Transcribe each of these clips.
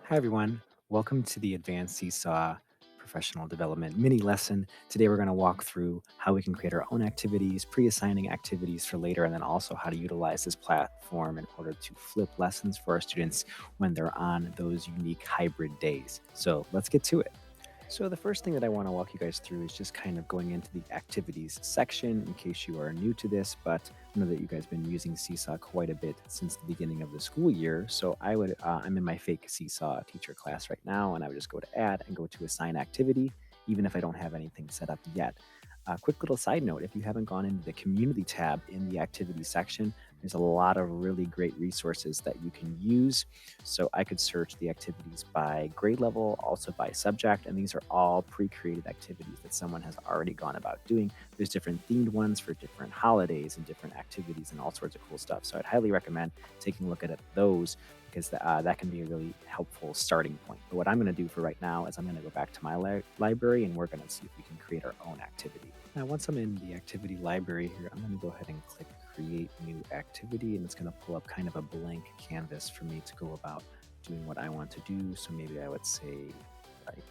Hi, everyone. Welcome to the Advanced Seesaw Professional Development mini lesson. Today, we're going to walk through how we can create our own activities, pre assigning activities for later, and then also how to utilize this platform in order to flip lessons for our students when they're on those unique hybrid days. So, let's get to it. So, the first thing that I want to walk you guys through is just kind of going into the activities section in case you are new to this. But I know that you guys have been using Seesaw quite a bit since the beginning of the school year. So, I'm in my fake Seesaw teacher class right now, and I would just go to add and go to assign activity, even if I don't have anything set up yet. A quick little side note, if you haven't gone into the community tab in the activities section, there's a lot of really great resources that you can use. So I could search the activities by grade level, also by subject, and these are all pre-created activities that someone has already gone about doing. There's different themed ones for different holidays and different activities and all sorts of cool stuff. So I'd highly recommend taking a look at those because that can be a really helpful starting point. But what I'm going to do for right now is I'm going to go back to my library and we're going to see if we can create our own activity. Now, once I'm in the activity library here, I'm going to go ahead and click create new activity, and it's going to pull up kind of a blank canvas for me to go about doing what I want to do. So maybe I would say like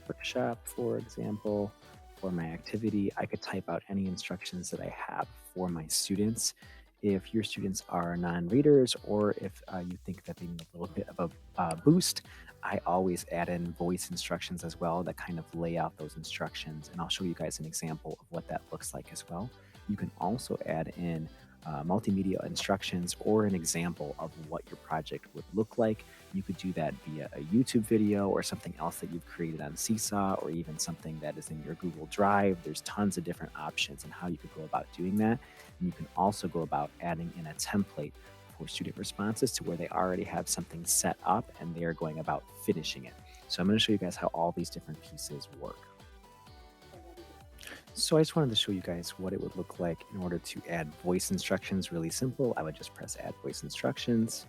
workshop, for example. For my activity, I could type out any instructions that I have for my students. If your students are non-readers or if you think that they need a little bit of a boost, I always add in voice instructions as well that kind of lay out those instructions. And I'll show you guys an example of what that looks like as well. You can also add in multimedia instructions or an example of what your project would look like. You could do that via a YouTube video or something else that you've created on Seesaw or even something that is in your Google Drive. There's tons of different options and how you could go about doing that. And you can also go about adding in a template for student responses to where they already have something set up and they are going about finishing it. So I'm going to show you guys how all these different pieces work. So I just wanted to show you guys what it would look like in order to add voice instructions. Really simple. I would just press add voice instructions.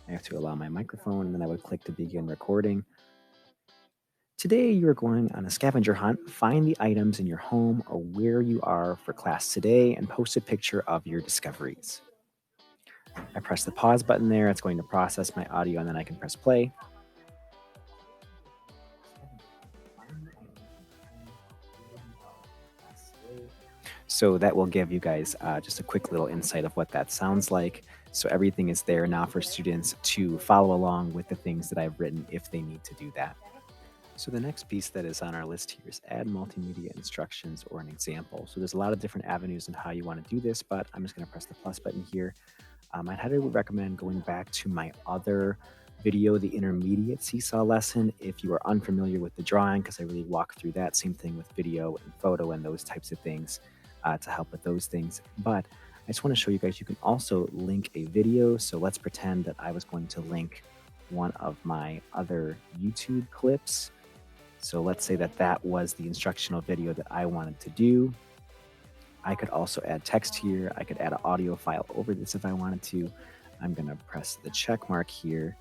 I have to allow my microphone, and then I would click to begin recording. Today, you are going on a scavenger hunt. Find the items in your home or where you are for class today and post a picture of your discoveries. I press the pause button there. It's going to process my audio, and then I can press play. So that will give you guys just a quick little insight of what that sounds like. So everything is there now for students to follow along with the things that I've written if they need to do that. So the next piece that is on our list here is add multimedia instructions or an example. So there's a lot of different avenues in how you want to do this, but I'm just going to press the plus button here. I'd highly recommend going back to my other video, the intermediate Seesaw lesson, if you are unfamiliar with the drawing, because I really walk through that. Same thing with video and photo and those types of things to help with those things. But I just want to show you guys, you can also link a video. So let's pretend that I was going to link one of my other YouTube clips. So let's say that that was the instructional video that I wanted to do. I could also add text here. I could add an audio file over this if I wanted to. I'm going to press the check mark here.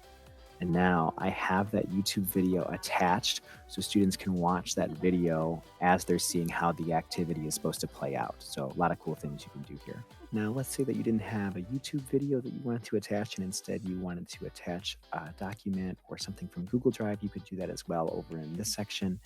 And now I have that YouTube video attached so students can watch that video as they're seeing how the activity is supposed to play out. So a lot of cool things you can do here. Now, let's say that you didn't have a YouTube video that you wanted to attach and instead you wanted to attach a document or something from Google Drive. You could do that as well over in this section.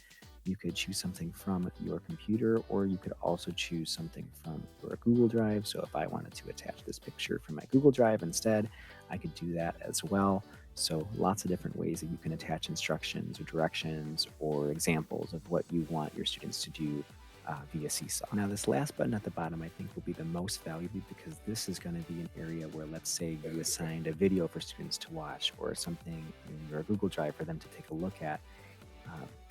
You could choose something from your computer, or you could also choose something from your Google Drive. So if I wanted to attach this picture from my Google Drive instead, I could do that as well. So lots of different ways that you can attach instructions or directions or examples of what you want your students to do via Seesaw. Now this last button at the bottom I think will be the most valuable because this is going to be an area where, let's say you assigned a video for students to watch or something in your Google Drive for them to take a look at.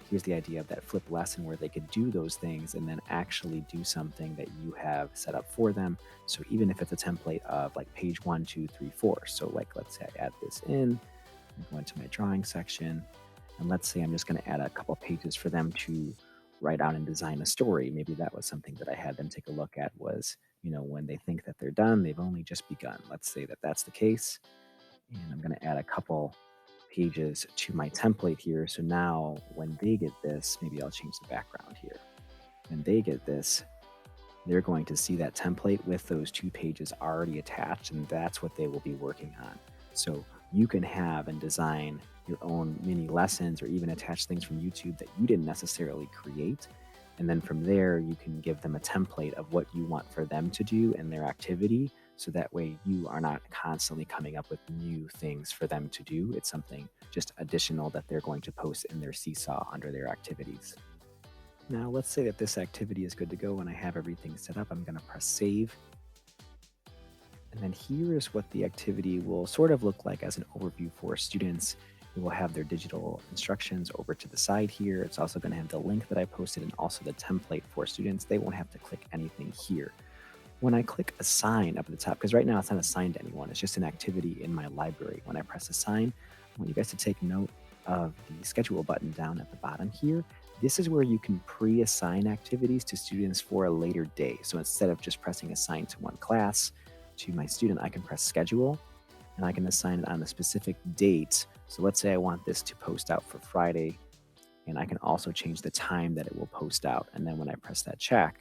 Here's the idea of that flip lesson where they could do those things and then actually do something that you have set up for them. So even if it's a template of like page 1, 2, 3, 4. So like, let's say I add this in, I'm going to my drawing section, and let's say I'm just going to add a couple pages for them to write out and design a story. Maybe that was something that I had them take a look at was, when they think that they're done, they've only just begun. Let's say that that's the case. And I'm going to add a couple pages to my template here. So now when they get this, maybe I'll change the background here. When they get this, they're going to see that template with those 2 pages already attached, and that's what they will be working on. So you can have and design your own mini lessons or even attach things from YouTube that you didn't necessarily create. And then from there, you can give them a template of what you want for them to do in their activity. So that way you are not constantly coming up with new things for them to do. It's something just additional that they're going to post in their Seesaw under their activities. Now, let's say that this activity is good to go and I have everything set up. I'm going to press save. And then here is what the activity will sort of look like as an overview for students. It will have their digital instructions over to the side here. It's also going to have the link that I posted and also the template for students. They won't have to click anything here. When I click assign up at the top, because right now it's not assigned to anyone, it's just an activity in my library. When I press assign, I want you guys to take note of the schedule button down at the bottom here. This is where you can pre-assign activities to students for a later day. So instead of just pressing assign to one class, to my student, I can press schedule and I can assign it on a specific date. So let's say I want this to post out for Friday, and I can also change the time that it will post out. And then when I press that check,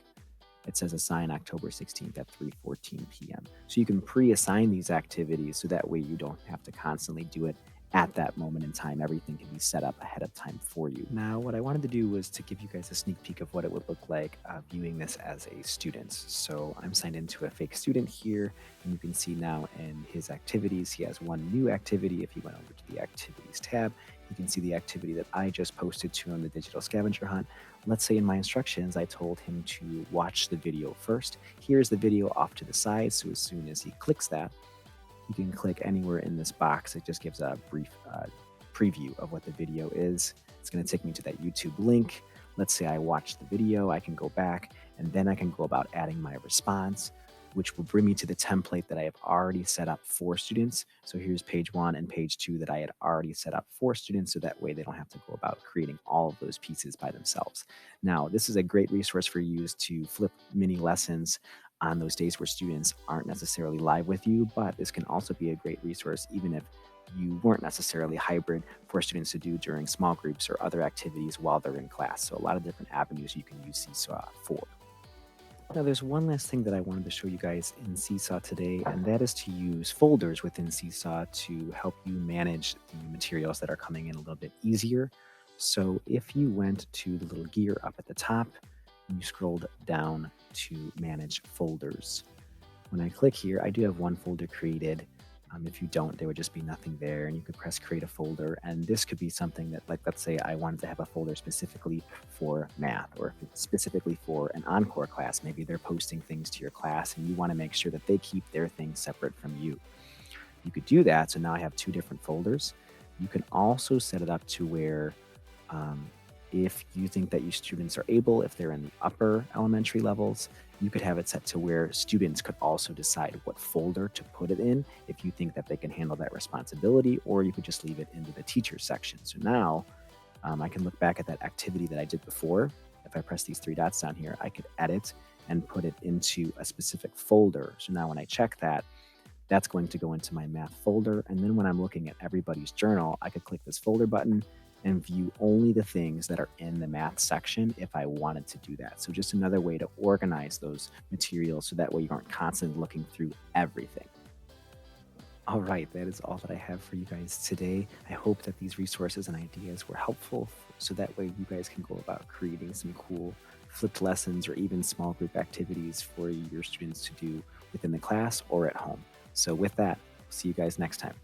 it says assign October 16th at 3:14 p.m. So you can pre-assign these activities so that way you don't have to constantly do it at that moment in time. Everything can be set up ahead of time for you. Now, what I wanted to do was to give you guys a sneak peek of what it would look like viewing this as a student. So I'm signed into a fake student here, and you can see now in his activities, he has one new activity. If you went over to the activities tab, you can see the activity that I just posted to him, the digital scavenger hunt. Let's say in my instructions, I told him to watch the video first. Here's the video off to the side. So as soon as he clicks that, you can click anywhere in this box. It just gives a brief preview of what the video is. It's going to take me to that YouTube link. Let's say I watch the video, I can go back and then I can go about adding my response, which will bring me to the template that I have already set up for students. So here's page 1 and page 2 that I had already set up for students, so that way they don't have to go about creating all of those pieces by themselves. Now, this is a great resource for you to flip mini lessons on those days where students aren't necessarily live with you, but this can also be a great resource even if you weren't necessarily hybrid for students to do during small groups or other activities while they're in class. So a lot of different avenues you can use Seesaw for. Now, there's one last thing that I wanted to show you guys in Seesaw today, and that is to use folders within Seesaw to help you manage the materials that are coming in a little bit easier. So if you went to the little gear up at the top, and you scrolled down to manage folders. When I click here, I do have one folder created. If you don't, there would just be nothing there, and you could press create a folder. And this could be something that, like, let's say I wanted to have a folder specifically for math or specifically for an encore class. Maybe they're posting things to your class and you want to make sure that they keep their things separate from you. You could do that. So now I have 2 different folders. You can also set it up to where if you think that your students are able, if they're in the upper elementary levels, you could have it set to where students could also decide what folder to put it in if you think that they can handle that responsibility, or you could just leave it into the teacher section. So now I can look back at that activity that I did before. If I press these 3 dots down here, I could edit and put it into a specific folder. So now when I check that, that's going to go into my math folder. And then when I'm looking at everybody's journal, I could click this folder button and view only the things that are in the math section if I wanted to do that. So just another way to organize those materials so that way you aren't constantly looking through everything. All right, that is all that I have for you guys today. I hope that these resources and ideas were helpful so that way you guys can go about creating some cool flipped lessons or even small group activities for your students to do within the class or at home. So with that, see you guys next time.